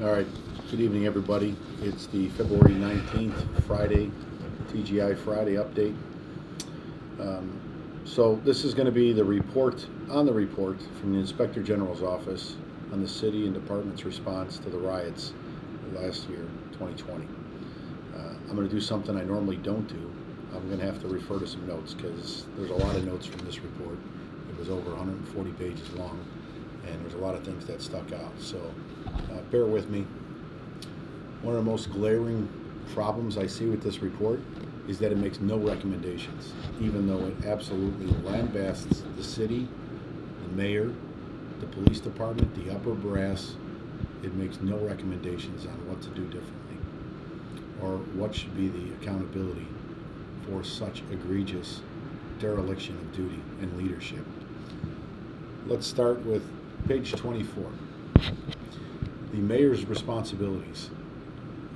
All right. Good evening, everybody. It's the February 19th, Friday, TGI Friday update. So, this is going to be the report on the report from the Inspector General's office on the city and department's response to the riots last year, 2020. I'm going to do something I normally don't do. I'm going to have to refer to some notes because there's a lot of notes from this report. It was over 140 pages long, and there's a lot of things that stuck out. So, bear with me. One of the most glaring problems I see with this report is that it makes no recommendations, even though it absolutely lambasts the city, the mayor, the police department, the upper brass. It makes no recommendations on what to do differently or what should be the accountability for such egregious dereliction of duty and leadership. Let's start with page 24. The mayor's responsibilities.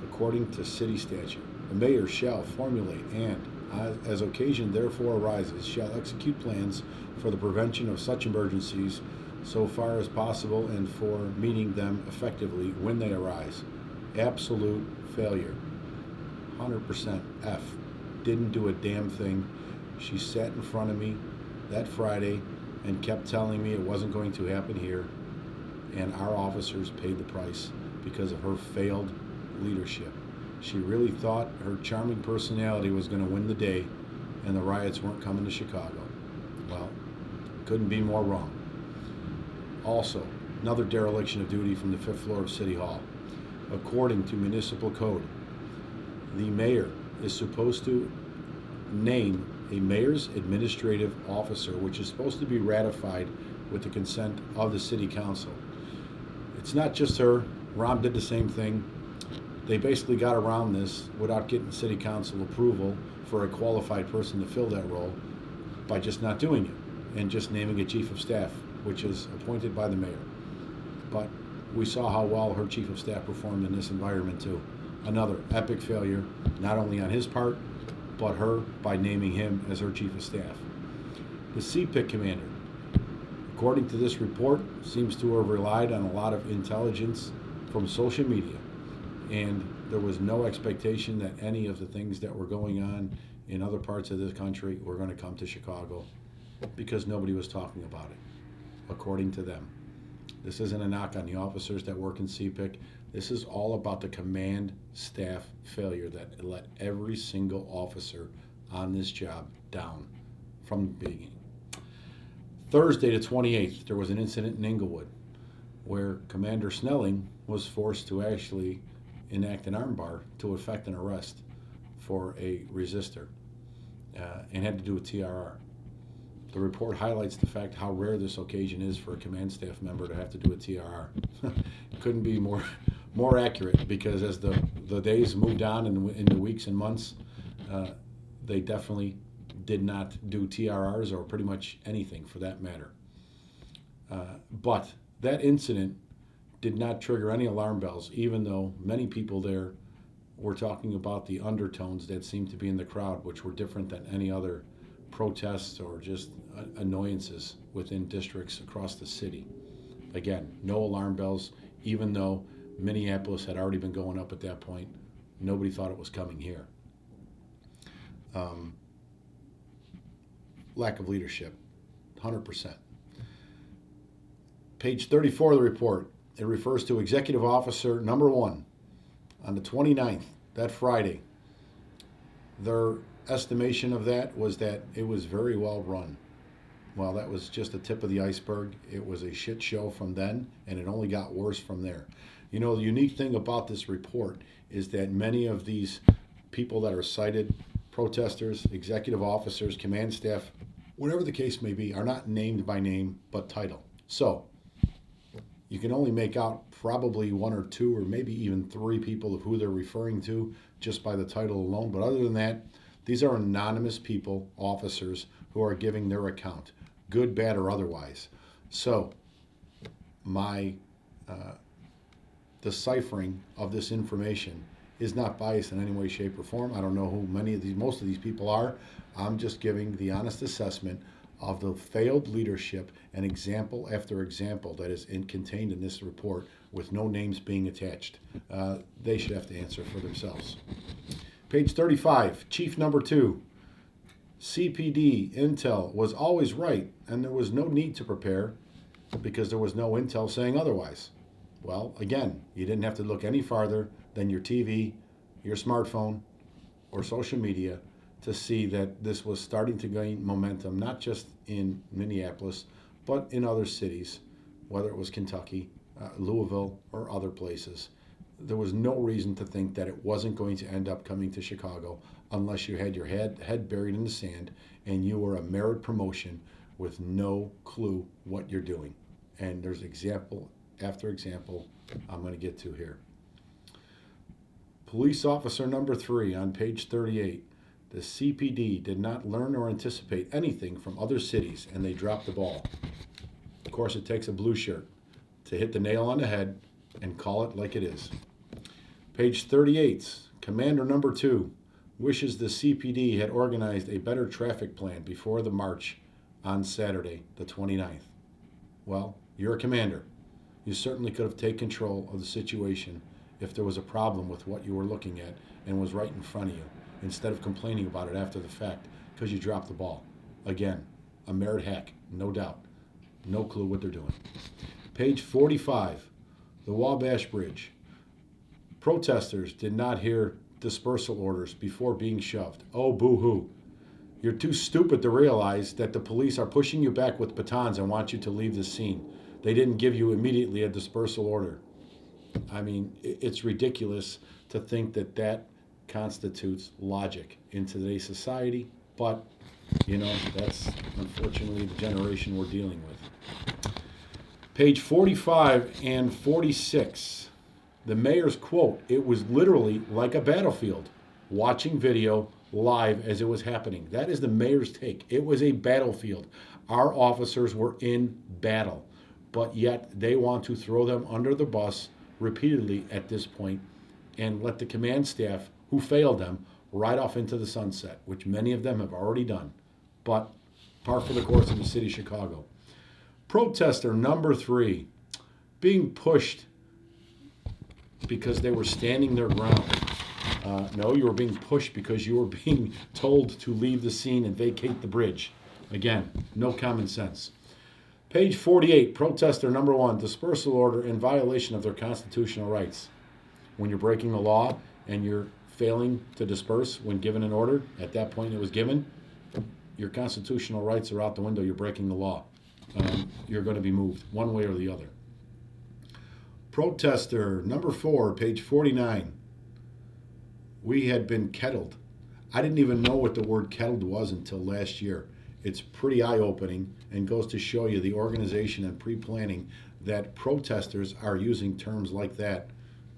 According to city statute, the mayor shall formulate and, as occasion therefore arises, shall execute plans for the prevention of such emergencies so far as possible and for meeting them effectively when they arise. Absolute failure. 100% F. Didn't do a damn thing. She sat in front of me that Friday and kept telling me it wasn't going to happen here, and our officers paid the price because of her failed leadership. She really thought her charming personality was going to win the day and the riots weren't coming to Chicago. Well, couldn't be more wrong. Also, another dereliction of duty from the fifth floor of City Hall. According to municipal code, the mayor is supposed to name a mayor's administrative officer, which is supposed to be ratified with the consent of the city council. It's not just her. Rom did the same thing. They basically got around this without getting city council approval for a qualified person to fill that role by just not doing it and just naming a chief of staff, which is appointed by the mayor. But we saw how well her chief of staff performed in this environment too. Another epic failure, not only on his part, but her by naming him as her chief of staff. The CPIC commander, according to this report, seems to have relied on a lot of intelligence from social media, and there was no expectation that any of the things that were going on in other parts of this country were going to come to Chicago because nobody was talking about it, according to them. This isn't a knock on the officers that work in CPIC. This is all about the command staff failure that let every single officer on this job down from the beginning. Thursday the 28th, there was an incident in Inglewood where Commander Snelling was forced to actually enact an armbar to effect an arrest for a resistor and had to do a TRR. The report highlights the fact how rare this occasion is for a command staff member to have to do a TRR. Couldn't be more accurate, because as the days moved on and in the weeks and months, they definitely did not do TRRs or pretty much anything for that matter. But that incident did not trigger any alarm bells, even though many people there were talking about the undertones that seemed to be in the crowd, which were different than any other protests or just annoyances within districts across the city. Again, no alarm bells, even though Minneapolis had already been going up at that point. Nobody thought it was coming here. Lack of leadership, 100%. Page 34 of the report, it refers to Executive Officer number 1 on the 29th, that Friday. Their estimation of that was that it was very well run. Well, that was just the tip of the iceberg. It was a shit show from then, and it only got worse from there. You know, the unique thing about this report is that many of these people that are cited, protesters, executive officers, command staff, whatever the case may be, are not named by name but title. So you can only make out probably one or two or maybe even three people of who they're referring to just by the title alone. But other than that, these are anonymous people, officers, who are giving their account, good, bad, or otherwise. So my deciphering of this information is not biased in any way, shape, or form. I don't know who most of these people are. I'm just giving the honest assessment of the failed leadership and example after example that is contained in this report with no names being attached. They should have to answer for themselves. Page 35, Chief number 2. CPD Intel was always right, and there was no need to prepare because there was no intel saying otherwise. Well, again, you didn't have to look any farther than your TV, your smartphone, or social media to see that this was starting to gain momentum, not just in Minneapolis, but in other cities, whether it was Kentucky, Louisville, or other places. There was no reason to think that it wasn't going to end up coming to Chicago unless you had your head buried in the sand and you were a merit promotion with no clue what you're doing. And there's example after example I'm going to get to here. Police officer number 3 on page 38. The CPD did not learn or anticipate anything from other cities, and they dropped the ball. Of course, it takes a blue shirt to hit the nail on the head and call it like it is. Page 38, Commander number 2 wishes the CPD had organized a better traffic plan before the march on Saturday, the 29th. Well, you're a commander. You certainly could have taken control of the situation if there was a problem with what you were looking at and was right in front of you, instead of complaining about it after the fact because you dropped the ball. Again, a merit hack, no doubt. No clue what they're doing. Page 45, the Wabash Bridge. Protesters did not hear dispersal orders before being shoved. Oh, boo-hoo. You're too stupid to realize that the police are pushing you back with batons and want you to leave the scene. They didn't give you immediately a dispersal order. I mean, it's ridiculous to think that that constitutes logic in today's society, but, that's unfortunately the generation we're dealing with. Page 45 and 46, the mayor's quote, "It was literally like a battlefield, watching video live as it was happening." That is the mayor's take. It was a battlefield. Our officers were in battle, but yet they want to throw them under the bus repeatedly at this point and let the command staff who failed them ride off into the sunset, which many of them have already done, but par for the course in the city of Chicago. Protester number 3, being pushed because they were standing their ground. No, you were being pushed because you were being told to leave the scene and vacate the bridge. Again, no common sense. Page 48, protester number 1, dispersal order in violation of their constitutional rights. When you're breaking the law and you're failing to disperse when given an order, at that point it was given, your constitutional rights are out the window. You're breaking the law. You're going to be moved one way or the other. Protester number 4, page 49. We had been kettled. I didn't even know what the word kettled was until last year. It's pretty eye-opening and goes to show you the organization and pre-planning that protesters are using terms like that,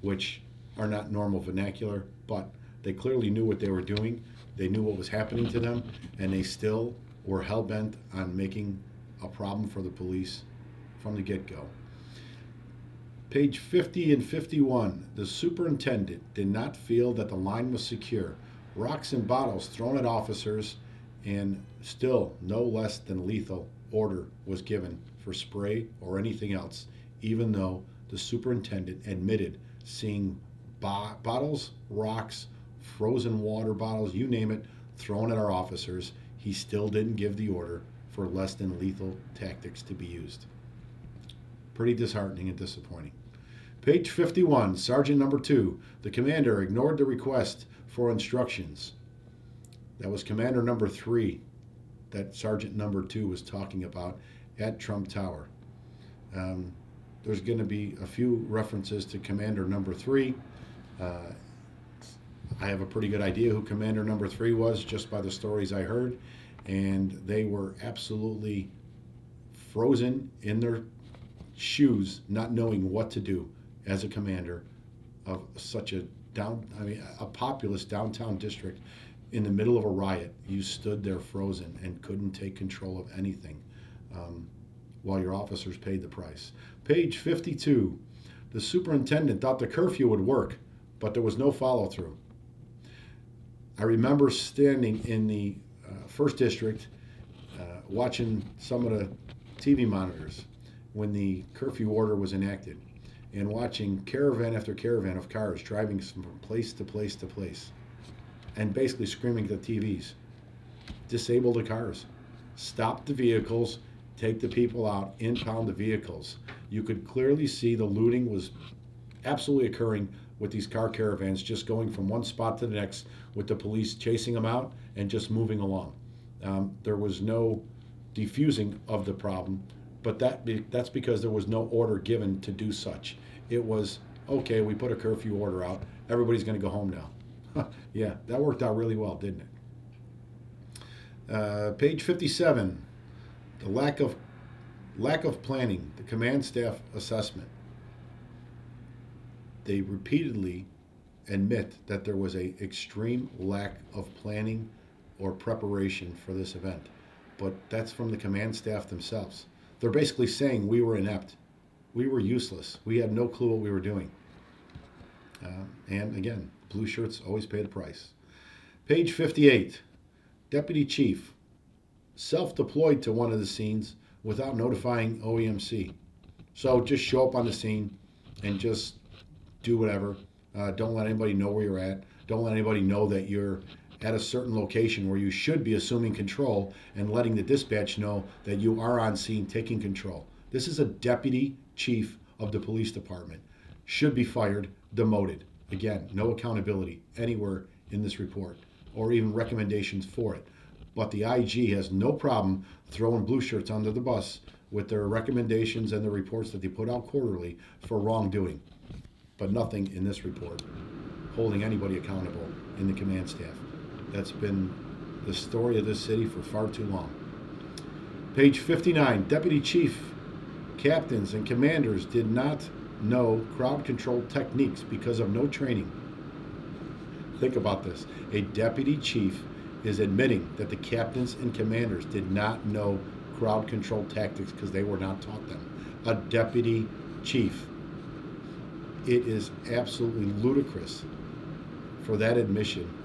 which are not normal vernacular, but they clearly knew what they were doing. They knew what was happening to them, and they still were hell-bent on making a problem for the police from the get-go. Page 50 and 51, the superintendent did not feel that the line was secure. Rocks and bottles thrown at officers, and still no less than lethal order was given for spray or anything else, even though the superintendent admitted seeing bottles, rocks, frozen water bottles, you name it, thrown at our officers. He still didn't give the order for less than lethal tactics to be used. Pretty disheartening and disappointing. Page 51, Sergeant number 2, the commander ignored the request for instructions. That was Commander number 3 that Sergeant number 2 was talking about at Trump Tower. There's going to be a few references to Commander number 3. I have a pretty good idea who Commander number 3 was just by the stories I heard, and they were absolutely frozen in their shoes, not knowing what to do as a commander of such a populous downtown district in the middle of a riot. You stood there frozen and couldn't take control of anything while your officers paid the price. Page 52, the superintendent thought the curfew would work, but there was no follow-through. I remember standing in the first district watching some of the TV monitors when the curfew order was enacted and watching caravan after caravan of cars driving from place to place to place and basically screaming at the TVs, disable the cars, stop the vehicles, take the people out, impound the vehicles. You could clearly see the looting was absolutely occurring with these car caravans just going from one spot to the next with the police chasing them out and just moving along. There was no defusing of the problem, but that's because there was no order given to do such. It was, okay, we put a curfew order out, everybody's going to go home now. Yeah, that worked out really well, didn't it? Page 57, the lack of planning, the command staff assessment. They repeatedly admit that there was an extreme lack of planning or preparation for this event, but that's from the command staff themselves. They're basically saying we were inept, we were useless, we had no clue what we were doing. And again, blue shirts always pay the price. Page 58, Deputy Chief self-deployed to one of the scenes without notifying OEMC. So just show up on the scene and just do whatever. Don't let anybody know where you're at. Don't let anybody know that you're at a certain location where you should be assuming control and letting the dispatch know that you are on scene taking control. This is a deputy chief of the police department. Should be fired, demoted. Again, no accountability anywhere in this report or even recommendations for it. But the IG has no problem throwing blue shirts under the bus with their recommendations and the reports that they put out quarterly for wrongdoing. But nothing in this report holding anybody accountable in the command staff. That's been the story of this city for far too long. Page 59, Deputy Chief, captains, and commanders did not know crowd control techniques because of no training. Think about this. A deputy chief is admitting that the captains and commanders did not know crowd control tactics because they were not taught them. A deputy chief. It is absolutely ludicrous for that admission.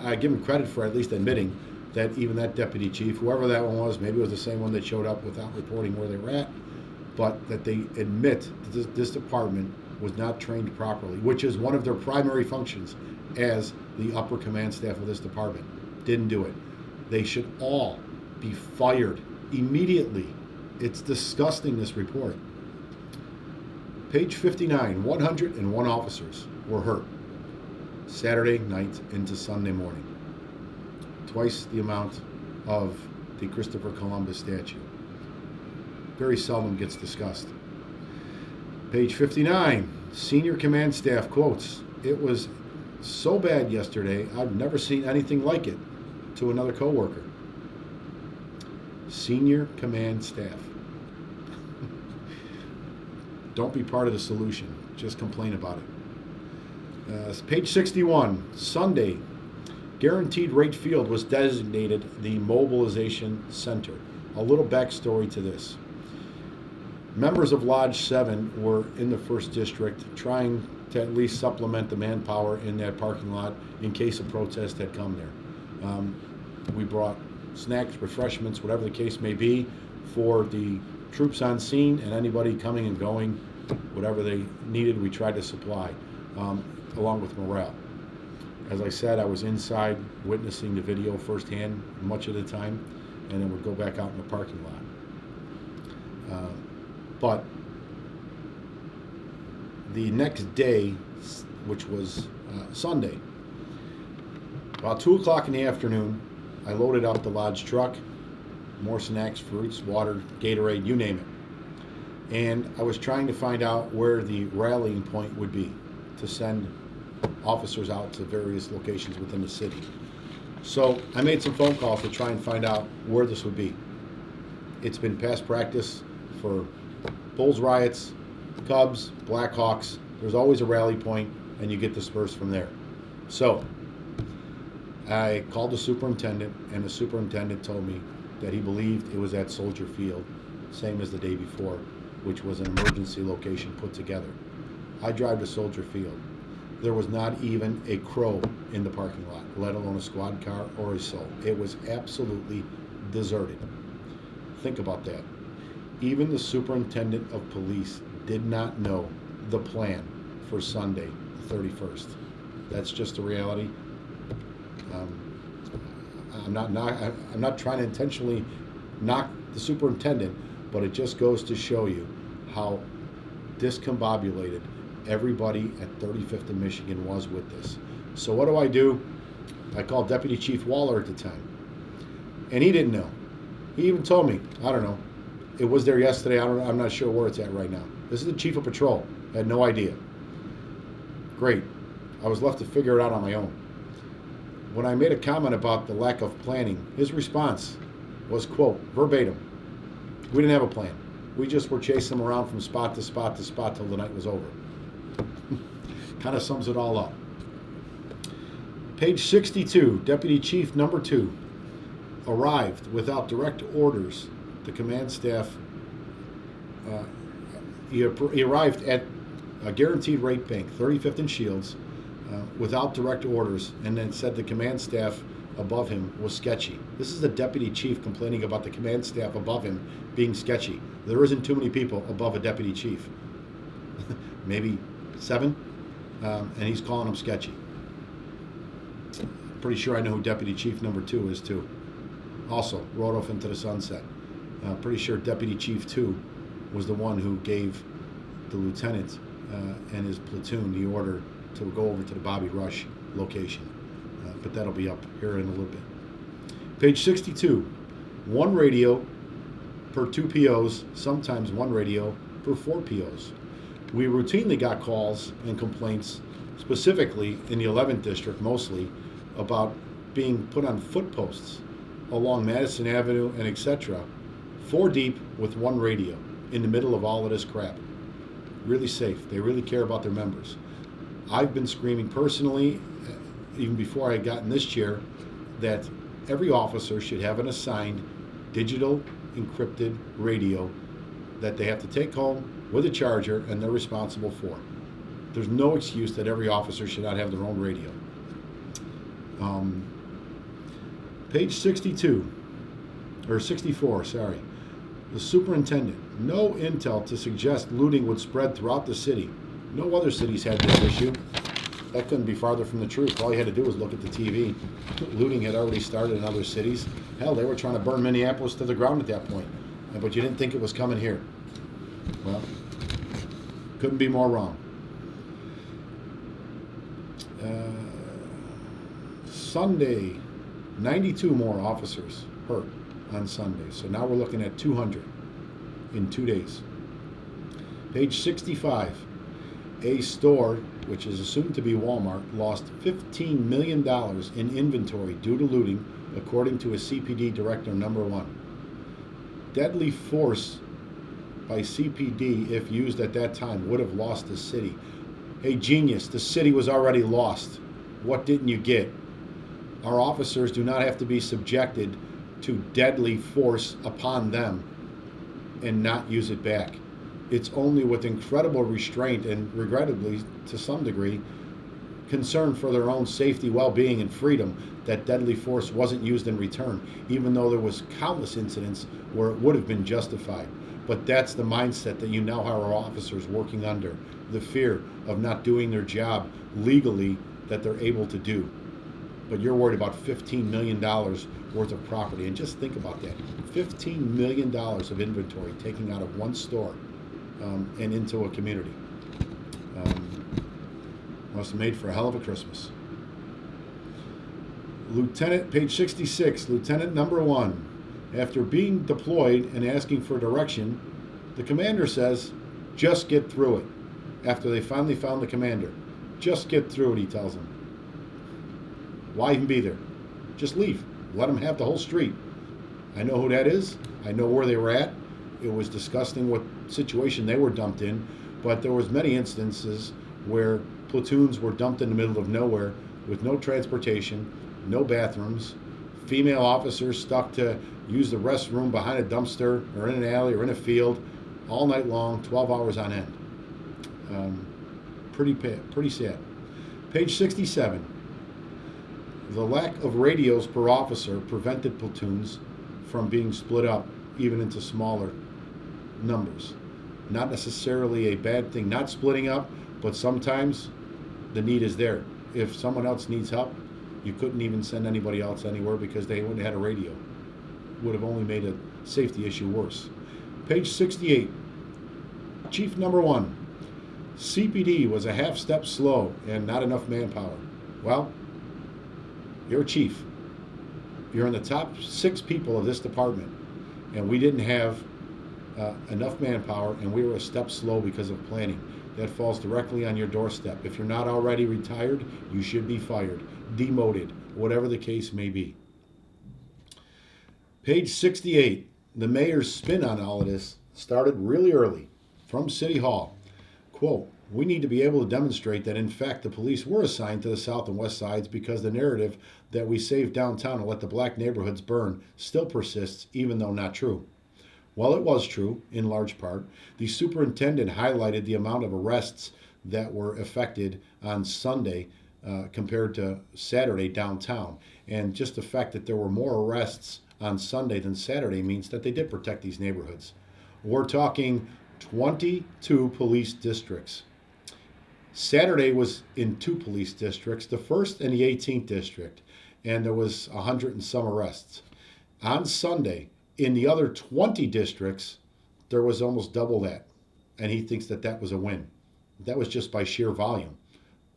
I give him credit for at least admitting that even that deputy chief, whoever that one was, maybe it was the same one that showed up without reporting where they were at, but that they admit that this department was not trained properly, which is one of their primary functions as the upper command staff of this department. Didn't do it. They should all be fired immediately. It's disgusting, this report. Page 59, 101 officers were hurt Saturday night into Sunday morning. Twice the amount of the Christopher Columbus statue. Very seldom gets discussed. Page 59, senior command staff quotes, "It was so bad yesterday, I've never seen anything like it," to another coworker. Senior command staff. Don't be part of the solution. Just complain about it. Page 61, Sunday, Guaranteed Rate Field was designated the mobilization center. A little backstory to this. Members of Lodge 7 were in the 1st District trying to at least supplement the manpower in that parking lot in case a protest had come there. We brought snacks, refreshments, whatever the case may be, for the troops on scene and anybody coming and going. Whatever they needed, we tried to supply, along with morale. As I said, I was inside witnessing the video firsthand much of the time, and then would go back out in the parking lot. But the next day, which was Sunday, about 2 o'clock in the afternoon, I loaded up the Lodge truck, more snacks, fruits, water, Gatorade, you name it. And I was trying to find out where the rallying point would be to send officers out to various locations within the city. So I made some phone calls to try and find out where this would be. It's been past practice for Bulls Riots, Cubs, Blackhawks. There's always a rally point, and you get dispersed from there. So I called the superintendent, and the superintendent told me that he believed it was at Soldier Field, same as the day before, which was an emergency location put together. I drive to Soldier Field. There was not even a crow in the parking lot, let alone a squad car or a soul. It was absolutely deserted. Think about that. Even the superintendent of police did not know the plan for Sunday, the 31st. That's just the reality. I'm not trying to intentionally knock the superintendent, but it just goes to show you how discombobulated everybody at 35th and Michigan was with this. So what do? I called Deputy Chief Waller at the time, and he didn't know. He even told me, I don't know, it was there yesterday, I'm not sure where it's at right now. This is the Chief of Patrol. I had no idea. Great. I was left to figure it out on my own. When I made a comment about the lack of planning, his response was, quote, verbatim, we didn't have a plan. We just were chasing them around from spot to spot to spot till the night was over. Kind of sums it all up. Page 62, Deputy Chief number 2 arrived without direct orders. The command staff, he arrived at a guaranteed rate bank, 35th and Shields, without direct orders, and then said the command staff above him was sketchy. This is the deputy chief complaining about the command staff above him being sketchy. There isn't too many people above a deputy chief. Maybe 7, and he's calling them sketchy. Pretty sure I know who deputy chief number 2 is too. Also, rode off into the sunset. Pretty sure deputy chief 2 was the one who gave the lieutenant and his platoon the order to go over to the Bobby Rush location. But that'll be up here in a little bit. Page 62, 1 radio per 2 POs, sometimes 1 radio per 4 POs. We routinely got calls and complaints, specifically in the 11th district mostly, about being put on foot posts along Madison Avenue and etc. 4 deep with 1 radio in the middle of all of this crap. Really safe. They really care about their members. I've been screaming personally, even before I had gotten this chair, that every officer should have an assigned digital encrypted radio that they have to take home with a charger and they're responsible for. There's no excuse that every officer should not have their own radio. Page 62, or 64, sorry. The superintendent, no intel to suggest looting would spread throughout the city. No other cities had this issue. That couldn't be farther from the truth. All you had to do was look at the TV. Looting had already started in other cities. Hell, they were trying to burn Minneapolis to the ground at that point. But you didn't think it was coming here. Well, couldn't be more wrong. Sunday, 92 more officers hurt on Sunday. So now we're looking at 200 in 2 days. Page 65. A store, which is assumed to be Walmart, lost $15 million in inventory due to looting, according to a CPD director number 1. Deadly force by CPD, if used at that time, would have lost the city. Hey, genius, the city was already lost. What didn't you get? Our officers do not have to be subjected to deadly force upon them and not use it back. It's only with incredible restraint and, regrettably, to some degree, concern for their own safety, well-being, and freedom that deadly force wasn't used in return, even though there was countless incidents where it would have been justified. But that's the mindset that you now have our officers working under, the fear of not doing their job legally that they're able to do. But you're worried about $15 million worth of property. And just think about that. $15 million of inventory taking out of one store and into a community. Must have made for a hell of a Christmas. Lieutenant, page 66, Lieutenant number 1. After being deployed and asking for direction, the commander says, just get through it. After they finally found the commander. Just get through it, he tells them. Why even be there? Just leave. Let them have the whole street. I know who that is. I know where they were at. It was disgusting what situation they were dumped in, but there was many instances where platoons were dumped in the middle of nowhere with no transportation, no bathrooms, female officers stuck to use the restroom behind a dumpster or in an alley or in a field all night long, 12 hours on end. Pretty sad. Page 67. The lack of radios per officer prevented platoons from being split up even into smaller numbers. Not necessarily a bad thing, not splitting up, but sometimes the need is there. If someone else needs help, you couldn't even send anybody else anywhere because they wouldn't have had a radio. Would have only made a safety issue worse. Page 68, Chief number 1. CPD was a half step slow and not enough manpower. Well, you're a chief. You're in the top 6 people of this department, and we didn't have enough manpower, and we were a step slow because of planning. That falls directly on your doorstep. If you're not already retired, you should be fired, demoted, whatever the case may be. Page 68, the mayor's spin on all of this started really early from City Hall. Quote, we need to be able to demonstrate that in fact the police were assigned to the south and west sides because the narrative that we saved downtown and let the black neighborhoods burn still persists, even though not true. Well, it was true, in large part. The superintendent highlighted the amount of arrests that were effected on Sunday compared to Saturday downtown. And just the fact that there were more arrests on Sunday than Saturday means that they did protect these neighborhoods. We're talking 22 police districts. Saturday was in 2 police districts, the 1st and the 18th district, and there was 100 and some arrests. On Sunday, in the other 20 districts, there was almost double that, and he thinks that that was a win. That was just by sheer volume.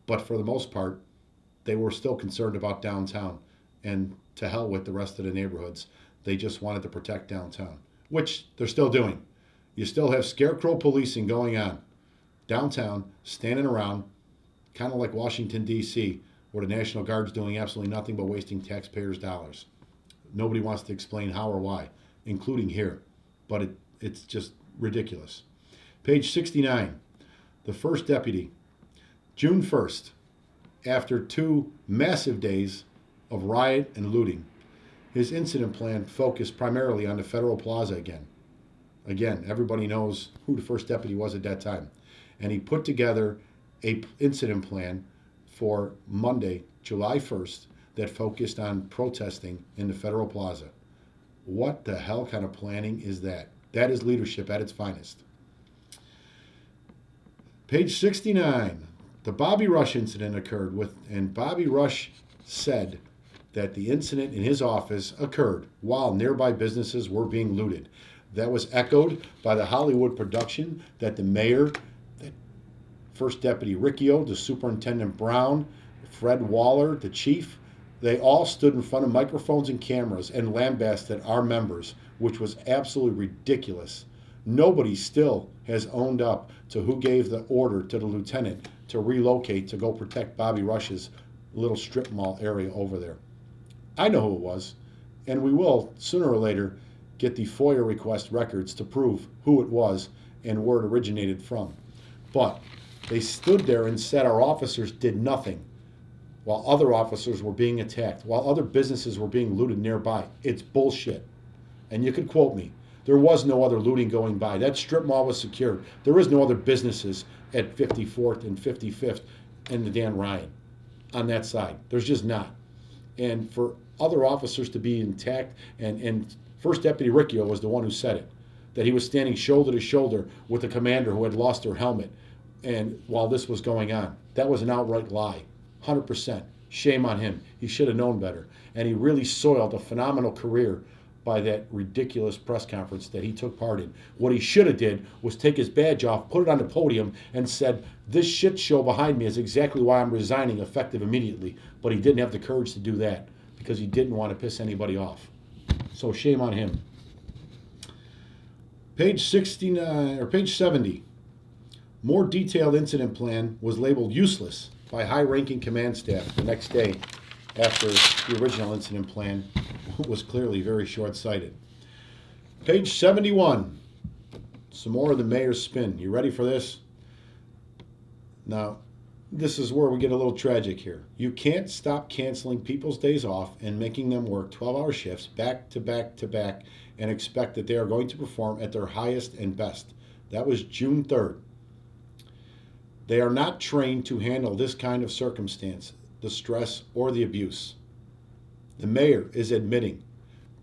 But for the most part, they were still concerned about downtown, and to hell with the rest of the neighborhoods. They just wanted to protect downtown, which they're still doing. You still have scarecrow policing going on downtown, standing around, kind of like Washington, D.C., where the National Guard's doing absolutely nothing but wasting taxpayers' dollars. Nobody wants to explain how or why, including here. But it's just ridiculous. Page 69, the first deputy, June 1st, after 2 massive days of riot and looting, his incident plan focused primarily on the Federal Plaza again. Again, everybody knows who the first deputy was at that time. And he put together an incident plan for Monday, July 1st, that focused on protesting in the Federal Plaza. What the hell kind of planning is that? That is leadership at its finest. Page 69, the Bobby Rush incident occurred and Bobby Rush said that the incident in his office occurred while nearby businesses were being looted. That was echoed by the Hollywood production that the mayor, that First Deputy Riccio, the Superintendent Brown, Fred Waller, the chief, they all stood in front of microphones and cameras and lambasted our members, which was absolutely ridiculous. Nobody still has owned up to who gave the order to the lieutenant to relocate to go protect Bobby Rush's little strip mall area over there. I know who it was, and we will, sooner or later, get the FOIA request records to prove who it was and where it originated from. But they stood there and said our officers did nothing while other officers were being attacked, while other businesses were being looted nearby. It's bullshit. And you can quote me. There was no other looting going by. That strip mall was secured. There is no other businesses at 54th and 55th and the Dan Ryan on that side. There's just not. And for other officers to be intact, and First Deputy Riccio was the one who said it, that he was standing shoulder to shoulder with a commander who had lost her helmet, and while this was going on. That was an outright lie, 100%. Shame on him. He should have known better. And he really soiled a phenomenal career by that ridiculous press conference that he took part in. What he should have did was take his badge off, put it on the podium, and said, this shit show behind me is exactly why I'm resigning effective immediately. But he didn't have the courage to do that because he didn't want to piss anybody off. So shame on him. Page 69 or page 70. More detailed incident plan was labeled useless by high-ranking command staff the next day after the original incident plan was clearly very short-sighted. Page 71. Some more of the mayor's spin. You ready for this? Now, this is where we get a little tragic here. You can't stop canceling people's days off and making them work 12-hour shifts back to back to back and expect that they are going to perform at their highest and best. That was June 3rd. They are not trained to handle this kind of circumstance, the stress or the abuse. The mayor is admitting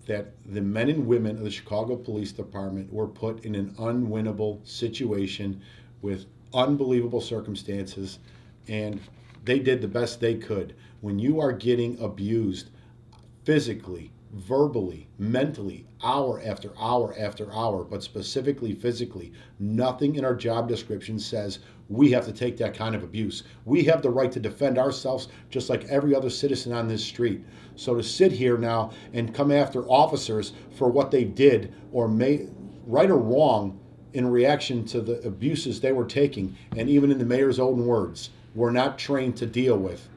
that the men and women of the Chicago Police Department were put in an unwinnable situation with unbelievable circumstances, and they did the best they could. When you are getting abused physically, verbally, mentally, hour after hour after hour, but specifically physically, nothing in our job description says we have to take that kind of abuse. We have the right to defend ourselves just like every other citizen on this street. So to sit here now and come after officers for what they did or may, right or wrong, in reaction to the abuses they were taking, and even in the mayor's own words, were not trained to deal with,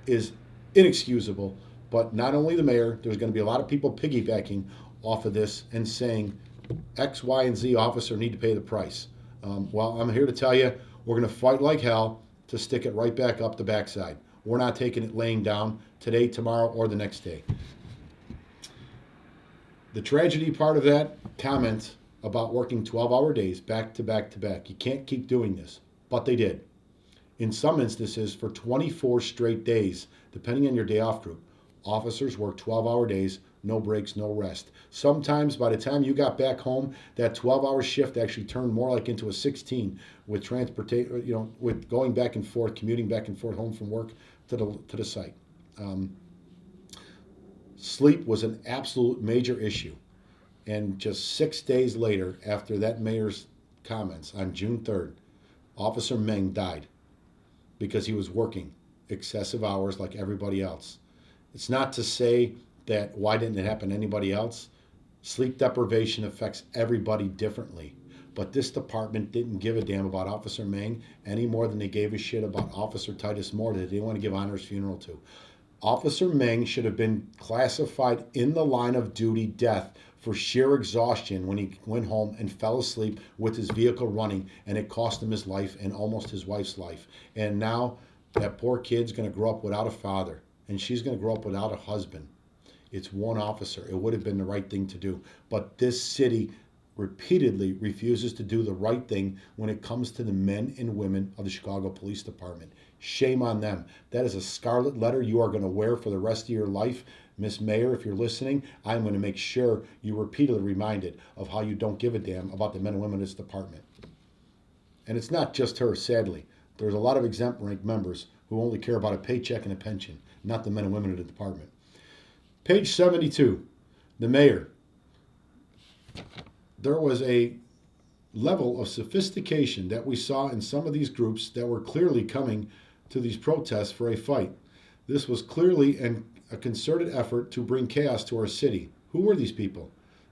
is inexcusable. But not only the mayor, there's going to be a lot of people piggybacking off of this and saying X, Y, and Z officer need to pay the price. Well, I'm here to tell you, we're going to fight like hell to stick it right back up the backside. We're not taking it laying down today, tomorrow, or the next day. The tragedy part of that comment about working 12-hour days back to back to back, you can't keep doing this, but they did. In some instances, for 24 straight days, depending on your day off group, officers work 12-hour days, no breaks, no rest. Sometimes by the time you got back home, that 12-hour shift actually turned more like into a 16 with transportation, with going back and forth, commuting back and forth home from work to the site. Sleep was an absolute major issue. And just 6 days later, after that mayor's comments on June 3rd, Officer Meng died because he was working excessive hours like everybody else. It's not to say that why didn't it happen to anybody else? Sleep deprivation affects everybody differently. But this department didn't give a damn about Officer Meng any more than they gave a shit about Officer Titus Moore that they didn't want to give honors funeral to. Officer Meng should have been classified in the line of duty death for sheer exhaustion when he went home and fell asleep with his vehicle running, and it cost him his life and almost his wife's life. And now that poor kid's going to grow up without a father, and she's going to grow up without a husband. It's one officer. It would have been the right thing to do. But this city repeatedly refuses to do the right thing when it comes to the men and women of the Chicago Police Department. Shame on them. That is a scarlet letter you are going to wear for the rest of your life. Miss Mayor, if you're listening, I'm going to make sure you're repeatedly reminded of how you don't give a damn about the men and women of this department. And it's not just her, sadly. There's a lot of exempt rank members who only care about a paycheck and a pension, not the men and women of the department. Page 72, the mayor. There was a level of sophistication that we saw in some of these groups that were clearly coming to these protests for a fight. This was clearly a concerted effort to bring chaos to our city. Who were these people?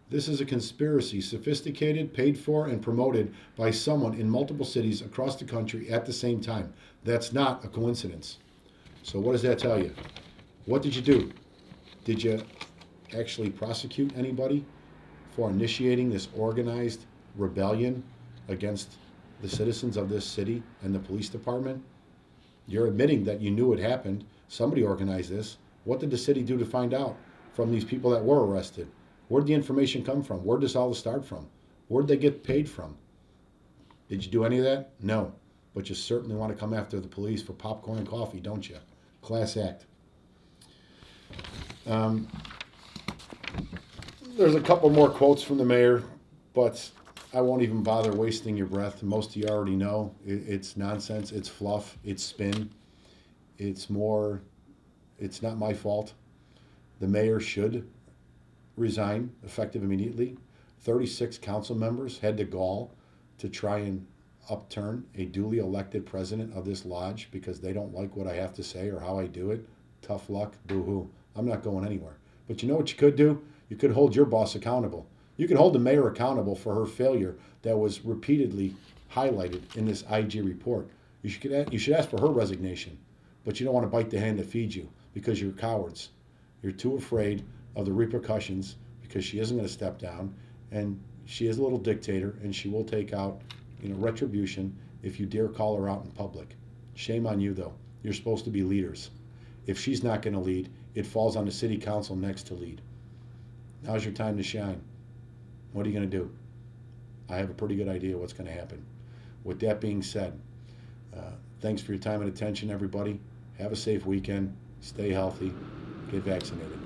This is a conspiracy, sophisticated, paid for, and promoted by someone in multiple cities across the country at the same time. That's not a coincidence. So what does that tell you? What did you do? Did you actually prosecute anybody for initiating this organized rebellion against the citizens of this city and the police department? You're admitting that you knew it happened. Somebody organized this. What did the city do to find out from these people that were arrested? Where'd the information come from? Where'd this all start from? Where'd they get paid from? Did you do any of that? No. But you certainly want to come after the police for popcorn and coffee, don't you? Class act. There's a couple more quotes from the mayor, but I won't even bother wasting your breath. Most of you already know. It's nonsense. It's fluff. It's spin. It's not my fault. The mayor should resign, effective immediately. 36 council members had the gall to try and upturn a duly elected president of this lodge because they don't like what I have to say or how I do it. Tough luck, boo-hoo. I'm not going anywhere. But you know what you could do? You could hold your boss accountable. You could hold the mayor accountable for her failure that was repeatedly highlighted in this IG report. You should ask for her resignation, but you don't want to bite the hand that feeds you because you're cowards. You're too afraid of the repercussions because she isn't going to step down, and she is a little dictator, and she will take out retribution if you dare call her out in public. Shame on you, though. You're supposed to be leaders. If she's not going to lead, it falls on the city council next to lead. Now's your time to shine. What are you going to do? I have a pretty good idea what's going to happen. With that being said, thanks for your time and attention, everybody. Have a safe weekend. Stay healthy. Get vaccinated.